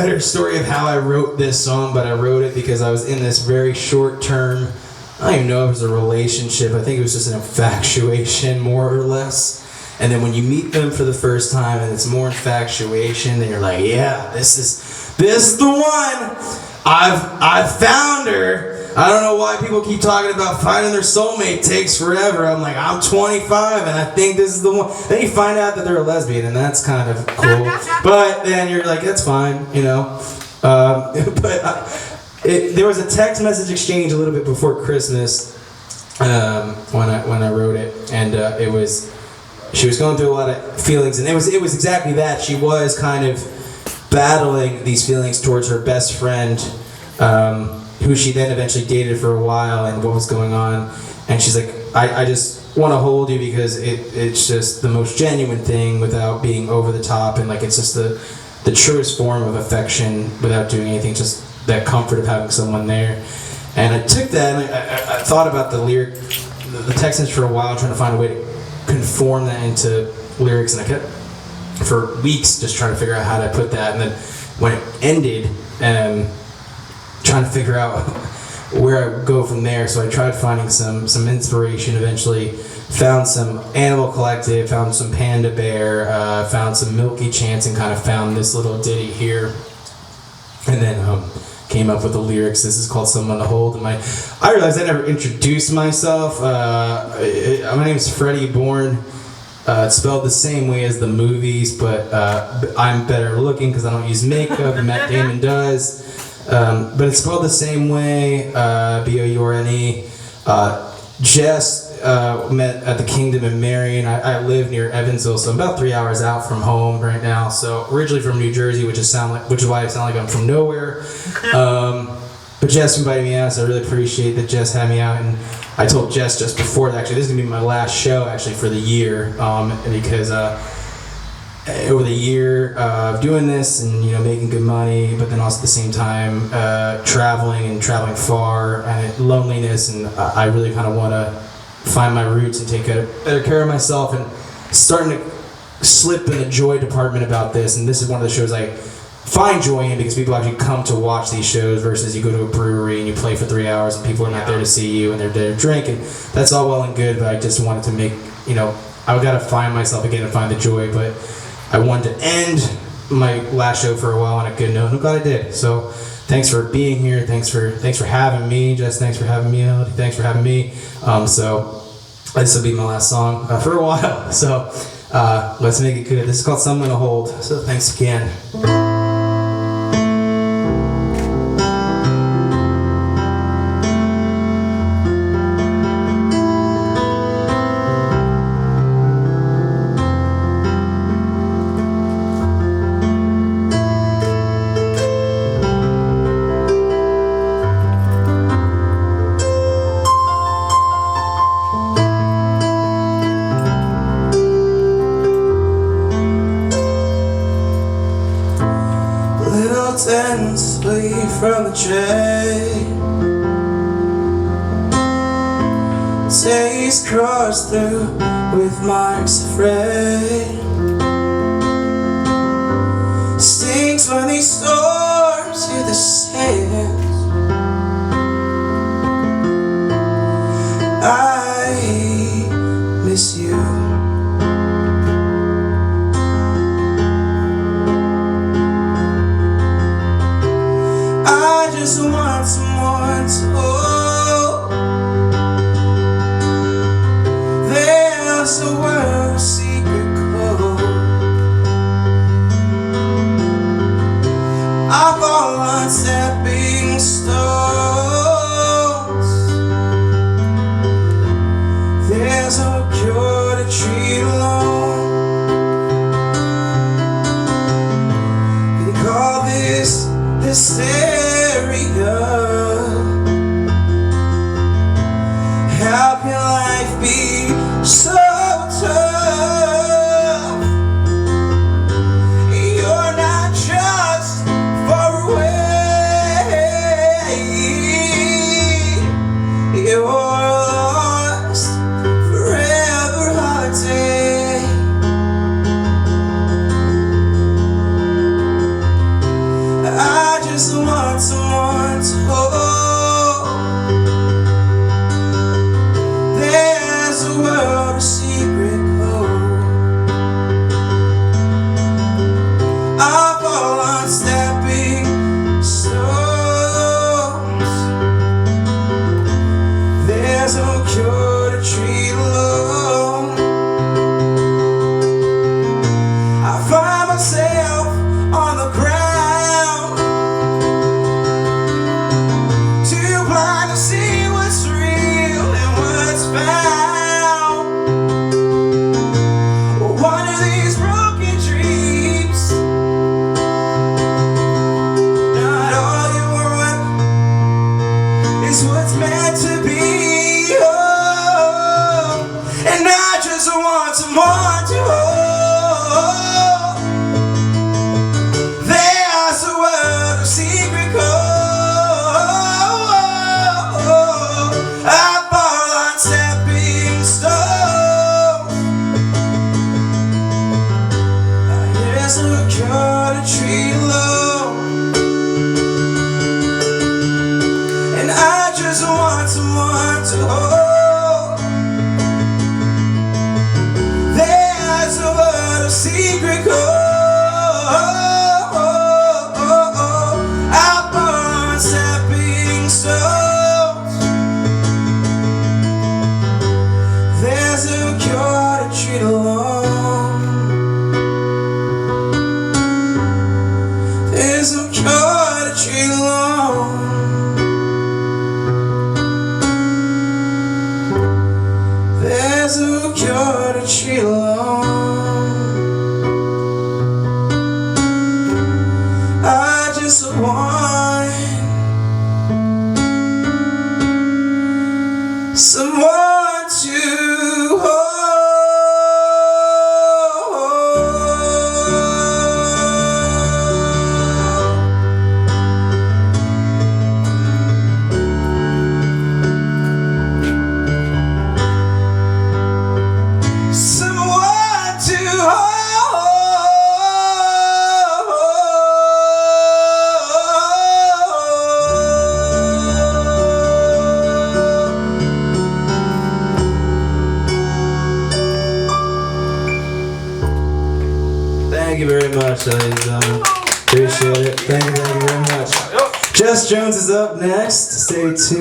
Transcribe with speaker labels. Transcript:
Speaker 1: better story of how I wrote this song, but I wrote it because I was in this very short term, I don't even know if it was a relationship, I think it was just an infatuation more or less. And then when you meet them for the first time and it's more infatuation, then you're like, yeah, this is the one. I've found her. I don't know why people keep talking about finding their soulmate takes forever. I'm like, I'm 25 and I think this is the one. Then you find out that they're a lesbian, and that's kind of cool. But then you're like, that's fine, you know. There was a text message exchange a little bit before Christmas when I wrote it, and it was, she was going through a lot of feelings, and it was exactly that. She was kind of battling these feelings towards her best friend, who she then eventually dated for a while, and what was going on. And she's like, I just want to hold you because it's just the most genuine thing without being over the top, and like it's just the truest form of affection without doing anything, just that comfort of having someone there. And I took that and I thought about the lyric, the text message for a while, trying to find a way to conform that into lyrics, and I kept for weeks just trying to figure out how to put that. And then when it ended, trying to figure out where I would go from there. So I tried finding some inspiration. Eventually found some Animal Collective, found some Panda Bear, found some Milky Chance, and kind of found this little ditty here. And then came up with the lyrics. This is called Someone to Hold. And I realized I never introduced myself. My name is Freddie Bourne. It's spelled the same way as the movies, but I'm better looking because I don't use makeup, and Matt Damon does. But it's spelled the same way, B-O-U-R-N-E. Jess met at the Kingdom in Marion. I live near Evansville, so I'm about 3 hours out from home right now. So originally from New Jersey, which is why I sound like I'm from nowhere. But Jess invited me out, so I really appreciate that Jess had me out. And I told Jess just before that, actually, this is gonna be my last show actually for the year, because over the year of doing this and making good money, but then also at the same time traveling far and loneliness, and I really kind of want to find my roots and take better care of myself, and starting to slip in the joy department about this. And this is one of the shows I find joy in because people actually come to watch these shows versus you go to a brewery and you play for 3 hours and people are not there to see you and they're there to drink, and that's all well and good, but I just wanted to make, I've got to find myself again and find the joy. But I wanted to end my last show for a while on a good note, and I'm glad I did. So thanks for being here. Thanks for having me. Jess, thanks for having me. Melody, thanks for having me. So this will be my last song for a while. So let's make it good. This is called Someone to Hold. So thanks again.
Speaker 2: Tensely from the train, taste crossed through with marks of rain. Stings when these storms hit the sands. I miss you. I just want someone to hold. There's a world secret code. I fall on stepping stones. There's no cure to treat alone. They call this hysteria. How can life be so tough? You're not just far away, you're lost forever, holiday. want someone to hold. There's a world of secret code. I fall on stepping stones. There's no cure to treat alone. I find myself on the ground, too blind to see what's real and what's found. One of these broken dreams, not all you want is what's meant to be. Oh, and I just want someone to hold. Someone to hold. There's a world of secret code. Up on stepping stones. There's a cure to treat alone. There's no cure to treat alone. There's no cure to treat alone. I just want someone to hold. Thank you very much, ladies and gentlemen. Appreciate it. Thank you very much. Jess Jones is up next. Stay tuned.